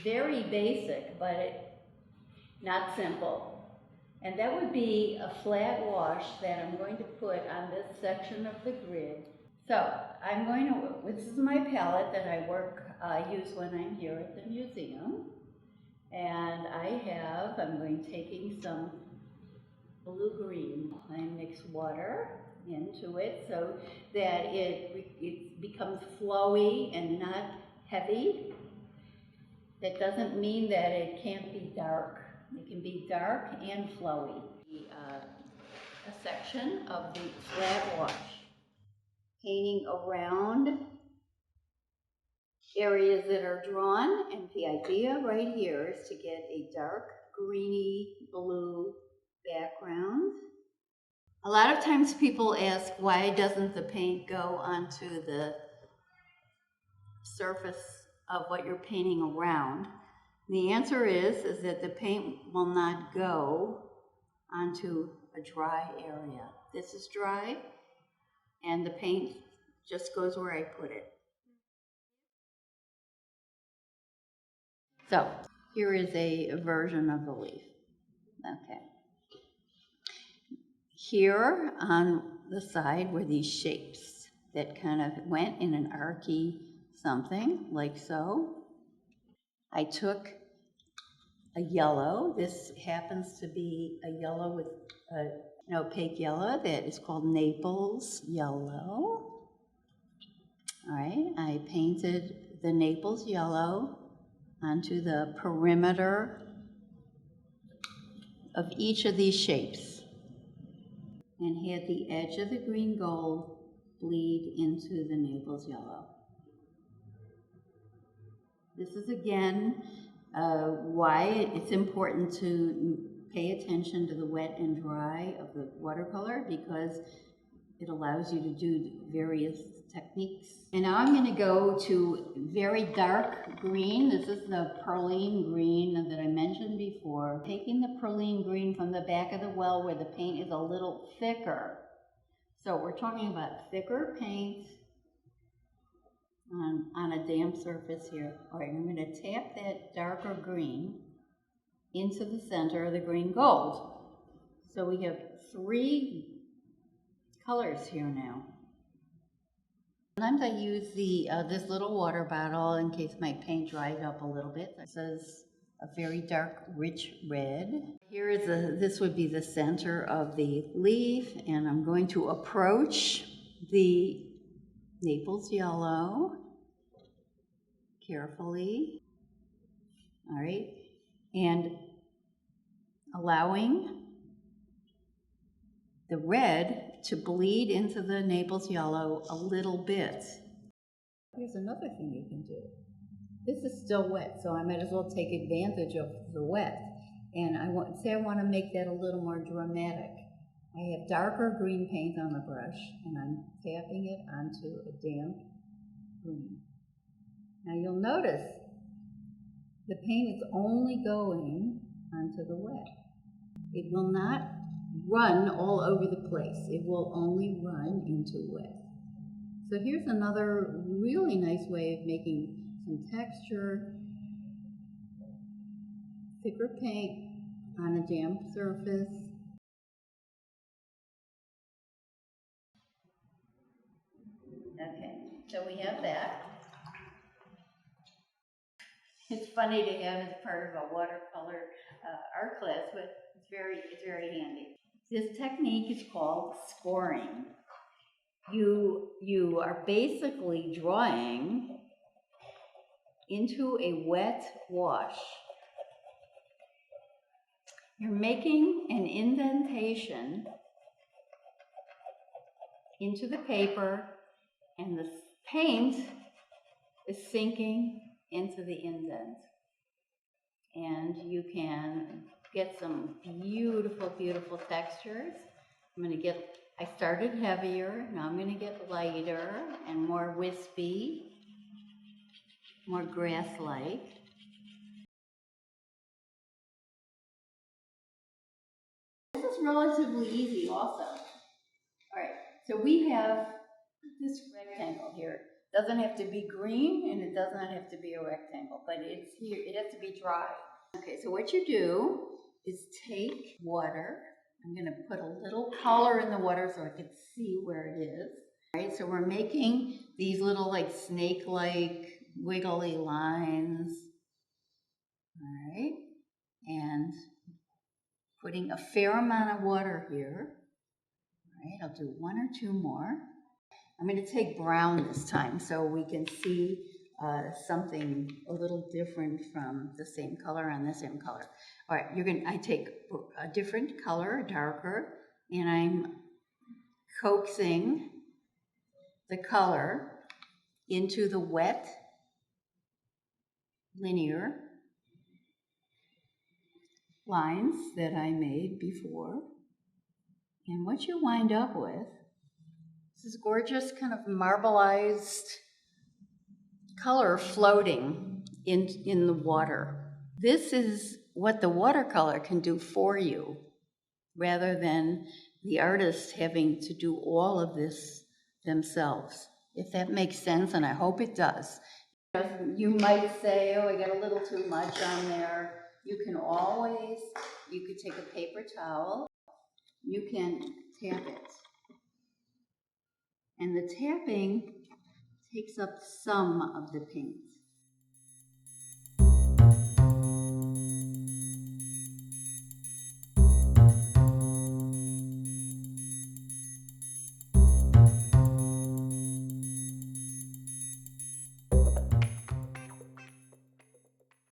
very basic, but not simple. And that would be a flat wash that I'm going to put on this section of the grid. So I'm going to, this is my palette that I use when I'm here at the museum. And I'm taking some blue-green. I mix water into it so that it becomes flowy and not heavy. That doesn't mean that it can't be dark. It can be dark and flowy. A section of the flat wash. Painting around areas that are drawn, and the idea right here is to get a dark greeny blue background. A lot of times people ask, why doesn't the paint go onto the surface of what you're painting around? The answer is that the paint will not go onto a dry area. This is dry, and the paint just goes where I put it. So here is a version of the leaf. Okay. Here on the side were these shapes that kind of went in an archy something, like so. I took a yellow. This happens to be a yellow with an opaque yellow that is called Naples yellow. All right, I painted the Naples yellow onto the perimeter of each of these shapes and had the edge of the green gold bleed into the Naples yellow. This is again why it's important to pay attention to the wet and dry of the watercolor, because it allows you to do various techniques. And now I'm going to go to very dark green. This is the perline green that I mentioned before. Taking the perline green from the back of the well where the paint is a little thicker. So we're talking about thicker paint on a damp surface here. All right, I'm going to tap that darker green into the center of the green gold. So we have 3 colors here now. Sometimes I use this little water bottle in case my paint dries up a little bit. This is a very dark, rich red. Here is this would be the center of the leaf, and I'm going to approach the Naples yellow carefully. All right, and allowing the red to bleed into the Naples yellow a little bit. Here's another thing you can do. This is still wet, so I might as well take advantage of the wet. And I want to make that a little more dramatic. I have darker green paint on the brush, and I'm tapping it onto a damp green. Now you'll notice the paint is only going onto the wet. It will not run all over the place. It will only run into wet. So here's another really nice way of making some texture. Thicker paint on a damp surface. Okay, so we have that. It's funny to have as part of a watercolor art class, but it's very handy. This technique is called scoring. You are basically drawing into a wet wash. You're making an indentation into the paper, and the paint is sinking into the indent. And you can get some beautiful, beautiful textures. I started heavier, now I'm going to get lighter and more wispy, more grass-like. This is relatively easy also. All right, so we have this rectangle here. Doesn't have to be green and it does not have to be a rectangle, but it's here, it has to be dry. Okay, so what you do is take water. I'm gonna put a little color in the water so I can see where it is. All right, so we're making these little like snake-like wiggly lines. All right, and putting a fair amount of water here. All right, I'll do one or two more. I'm going to take brown this time so we can see something a little different from the same color on the same color. All right, I take a different color, darker, and I'm coaxing the color into the wet linear lines that I made before. And what you wind up with is this gorgeous kind of marbleized color floating in the water. This is what the watercolor can do for you, rather than the artist having to do all of this themselves. If that makes sense, and I hope it does. You might say, oh, I got a little too much on there. You could take a paper towel, you can tap it. And the tapping takes up some of the paint.